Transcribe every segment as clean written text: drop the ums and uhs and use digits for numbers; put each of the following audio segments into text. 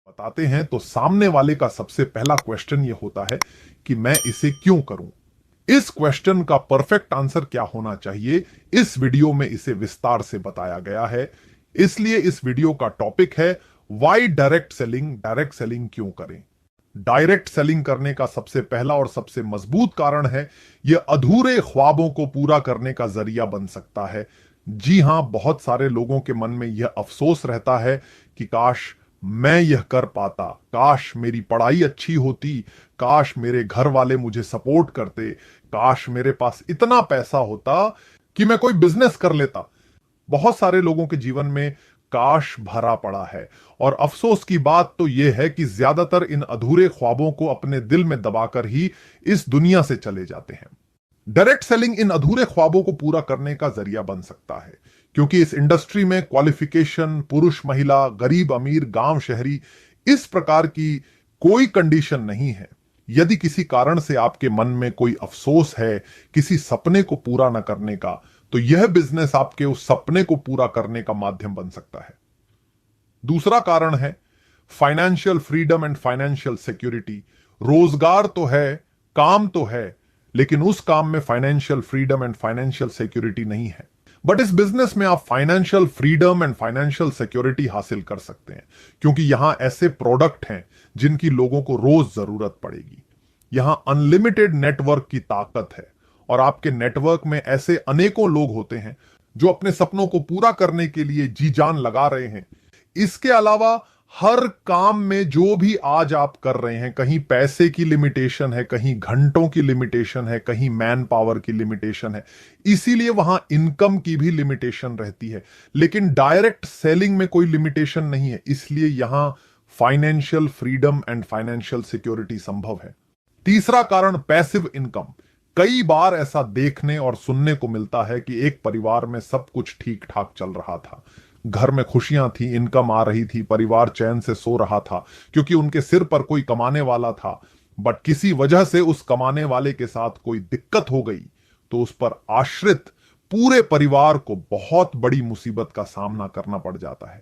बताते हैं तो सामने वाले का सबसे पहला क्वेश्चन ये होता है कि मैं इसे क्यों करूं। इस क्वेश्चन का परफेक्ट आंसर क्या होना चाहिए, इस वीडियो में इसे विस्तार से बताया गया है। इसलिए इस वीडियो का टॉपिक है why direct selling. Direct selling क्यों करें। डायरेक्ट सेलिंग करने का सबसे पहला और सबसे मजबूत कारण है यह अधूरे ख्वाबों को पूरा करने का जरिया बन सकता है। जी हां, बहुत सारे लोगों के मन में यह अफसोस रहता है कि काश मैं यह कर पाता, काश मेरी पढ़ाई अच्छी होती, काश मेरे घर वाले मुझे सपोर्ट करते, काश मेरे पास इतना पैसा होता कि मैं कोई बिजनेस कर लेता। बहुत सारे लोगों के जीवन में काश भरा पड़ा है और अफसोस की बात तो यह है कि ज्यादातर इन अधूरे ख्वाबों को अपने दिल में दबाकर ही इस दुनिया से चले जाते हैं। डायरेक्ट सेलिंग इन अधूरे ख्वाबों को पूरा करने का जरिया बन सकता है, क्योंकि इस इंडस्ट्री में क्वालिफिकेशन, पुरुष महिला, गरीब अमीर, गांव शहरी, इस प्रकार की कोई कंडीशन नहीं है। यदि किसी कारण से आपके मन में कोई अफसोस है किसी सपने को पूरा न करने का, तो यह बिजनेस आपके उस सपने को पूरा करने का माध्यम बन सकता है। दूसरा कारण है financial freedom and financial security. रोजगार तो है, काम तो है, लेकिन उस काम में financial freedom and financial security नहीं है। बट इस बिजनेस में आप financial freedom and financial security हासिल कर सकते हैं, क्योंकि यहां ऐसे प्रोडक्ट हैं जिनकी लोगों को रोज जरूरत पड़ेगी। यहां अनलिमिटेड नेटवर्क की ताकत है और आपके नेटवर्क में ऐसे अनेकों लोग होते हैं जो अपने सपनों को पूरा करने के लिए जी जान लगा रहे हैं। इसके अलावा हर काम में जो भी आज आप कर रहे हैं, कहीं पैसे की लिमिटेशन है, कहीं घंटों की लिमिटेशन है, कहीं मैन पावर की लिमिटेशन है, इसीलिए वहां इनकम की भी लिमिटेशन रहती है। लेकिन डायरेक्ट सेलिंग में कोई लिमिटेशन नहीं है, इसलिए यहां financial freedom and financial security संभव है। तीसरा कारण पैसिव इनकम। कई बार ऐसा देखने और सुनने को मिलता है कि एक परिवार में सब कुछ ठीक ठाक चल रहा था, घर में खुशियां थी, इनकम आ रही थी, परिवार चैन से सो रहा था क्योंकि उनके सिर पर कोई कमाने वाला था। बट किसी वजह से उस कमाने वाले के साथ कोई दिक्कत हो गई तो उस पर आश्रित पूरे परिवार को बहुत बड़ी मुसीबत का सामना करना पड़ जाता है।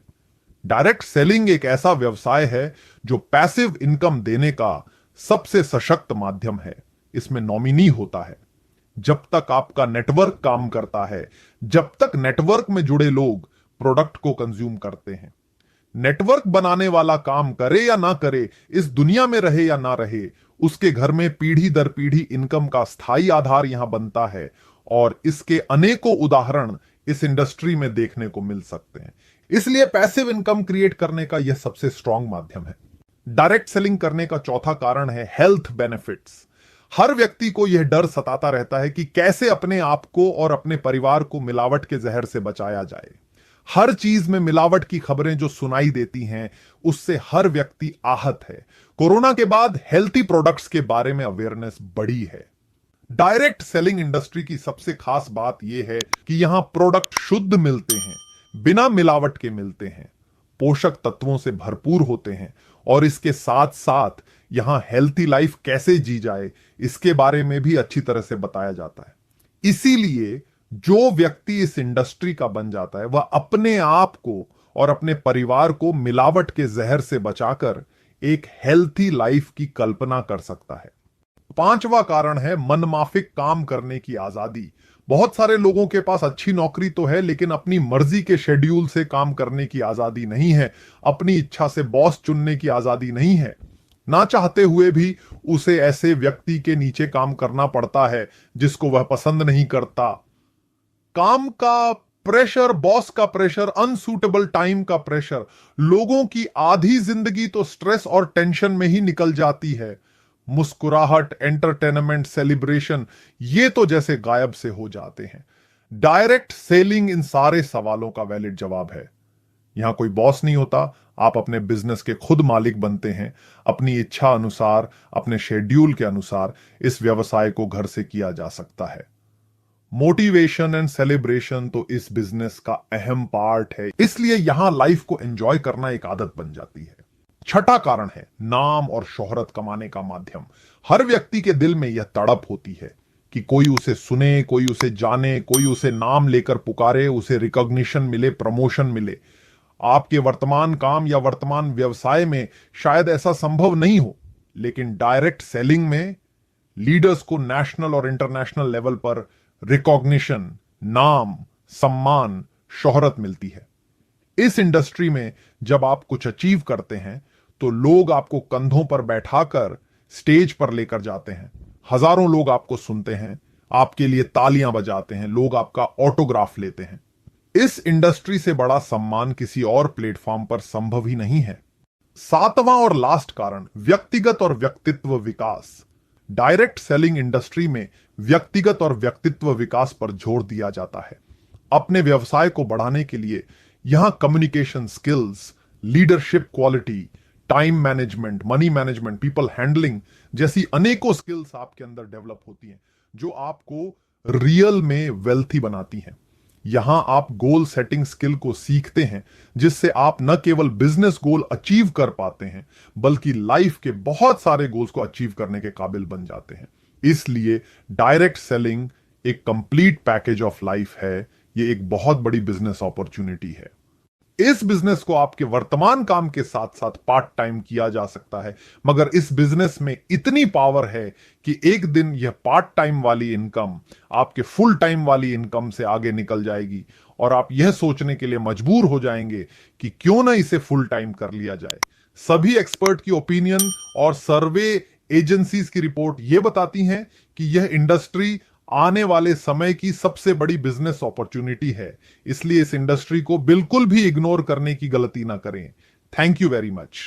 डायरेक्ट सेलिंग एक ऐसा व्यवसाय है जो पैसिव इनकम देने का सबसे सशक्त माध्यम है। इसमें नॉमिनी होता है। जब तक आपका नेटवर्क काम करता है, जब तक नेटवर्क में जुड़े लोग प्रोडक्ट को कंज्यूम करते हैं, नेटवर्क बनाने वाला काम करे या ना करे, इस दुनिया में रहे या ना रहे, उसके घर में पीढ़ी दर पीढ़ी इनकम का स्थायी आधार यहां बनता है। और इसके अनेकों उदाहरण इस इंडस्ट्री में देखने को मिल सकते हैं। इसलिए पैसिव इनकम क्रिएट करने का यह सबसे स्ट्रॉन्ग माध्यम है। डायरेक्ट सेलिंग करने का चौथा कारण है हेल्थ बेनिफिट्स। हर व्यक्ति को यह डर सताता रहता है कि कैसे अपने आप को और अपने परिवार को मिलावट के जहर से बचाया जाए। हर चीज में मिलावट की खबरें जो सुनाई देती हैं, उससे हर व्यक्ति आहत है। कोरोना के बाद हेल्थी प्रोडक्ट्स के बारे में अवेयरनेस बढ़ी है। डायरेक्ट सेलिंग इंडस्ट्री की सबसे खास बात यह है कि यहां प्रोडक्ट शुद्ध मिलते हैं, बिना मिलावट के मिलते हैं, पोषक तत्वों से भरपूर होते हैं और इसके साथ साथ यहां हेल्थी लाइफ कैसे जी जाए इसके बारे में भी अच्छी तरह से बताया जाता है। इसीलिए जो व्यक्ति इस इंडस्ट्री का बन जाता है वह अपने आप को और अपने परिवार को मिलावट के जहर से बचाकर एक हेल्थी लाइफ की कल्पना कर सकता है। पांचवा कारण है मनमाफिक काम करने की आजादी। बहुत सारे लोगों के पास अच्छी नौकरी तो है, लेकिन अपनी मर्जी के शेड्यूल से काम करने की आजादी नहीं है, अपनी इच्छा से बॉस चुनने की आजादी नहीं है। ना चाहते हुए भी उसे ऐसे व्यक्ति के नीचे काम करना पड़ता है जिसको वह पसंद नहीं करता। काम का प्रेशर, बॉस का प्रेशर, अनसूटेबल टाइम का प्रेशर, लोगों की आधी जिंदगी तो स्ट्रेस और टेंशन में ही निकल जाती है। मुस्कुराहट, एंटरटेनमेंट, सेलिब्रेशन, ये तो जैसे गायब से हो जाते हैं। डायरेक्ट सेलिंग इन सारे सवालों का वैलिड जवाब है। यहां कोई बॉस नहीं होता, आप अपने बिजनेस के खुद मालिक बनते हैं। अपनी इच्छा अनुसार, अपने शेड्यूल के अनुसार इस व्यवसाय को घर से किया जा सकता है। मोटिवेशन एंड सेलिब्रेशन तो इस बिजनेस का अहम पार्ट है, इसलिए यहां लाइफ को एंजॉय करना एक आदत बन जाती है। छठा कारण है नाम और शोहरत कमाने का माध्यम। हर व्यक्ति के दिल में यह तड़प होती है कि कोई उसे सुने, कोई उसे जाने, कोई उसे नाम लेकर पुकारे, उसे रिकॉग्निशन मिले, प्रमोशन मिले। आपके वर्तमान काम या वर्तमान व्यवसाय में शायद ऐसा संभव नहीं हो, लेकिन डायरेक्ट सेलिंग में लीडर्स को नेशनल और इंटरनेशनल लेवल पर रिकॉग्निशन, नाम, सम्मान, शोहरत मिलती है। इस इंडस्ट्री में जब आप कुछ अचीव करते हैं तो लोग आपको कंधों पर बैठाकर स्टेज पर लेकर जाते हैं। हजारों लोग आपको सुनते हैं, आपके लिए तालियां बजाते हैं, लोग आपका ऑटोग्राफ लेते हैं। इस इंडस्ट्री से बड़ा सम्मान किसी और प्लेटफॉर्म पर संभव ही नहीं है। सातवां और लास्ट कारण, व्यक्तिगत और व्यक्तित्व विकास। डायरेक्ट सेलिंग इंडस्ट्री में व्यक्तिगत और व्यक्तित्व विकास पर जोर दिया जाता है। अपने व्यवसाय को बढ़ाने के लिए यहां communication skills, leadership quality, time management, money management, people handling जैसी अनेकों स्किल्स आपके अंदर डेवलप होती हैं जो आपको रियल में वेल्थी बनाती हैं। यहां आप गोल सेटिंग स्किल को सीखते हैं जिससे आप न केवल बिजनेस गोल अचीव कर पाते हैं बल्कि लाइफ के बहुत सारे गोल्स को अचीव करने के काबिल बन जाते हैं। इसलिए डायरेक्ट सेलिंग एक कंप्लीट पैकेज ऑफ लाइफ है। ये एक बहुत बड़ी बिजनेस अपॉर्चुनिटी है। इस बिजनेस को आपके वर्तमान काम के साथ साथ पार्ट टाइम किया जा सकता है, मगर इस बिजनेस में इतनी पावर है कि एक दिन यह पार्ट टाइम वाली इनकम आपके फुल टाइम वाली इनकम से आगे निकल जाएगी और आप यह सोचने के लिए मजबूर हो जाएंगे कि क्यों ना इसे फुल टाइम कर लिया जाए। सभी एक्सपर्ट की ओपिनियन और सर्वे एजेंसीज की रिपोर्ट यह बताती हैं कि यह इंडस्ट्री आने वाले समय की सबसे बड़ी बिजनेस अपॉर्चुनिटी है। इसलिए इस इंडस्ट्री को बिल्कुल भी इग्नोर करने की गलती ना करें। Thank you very much.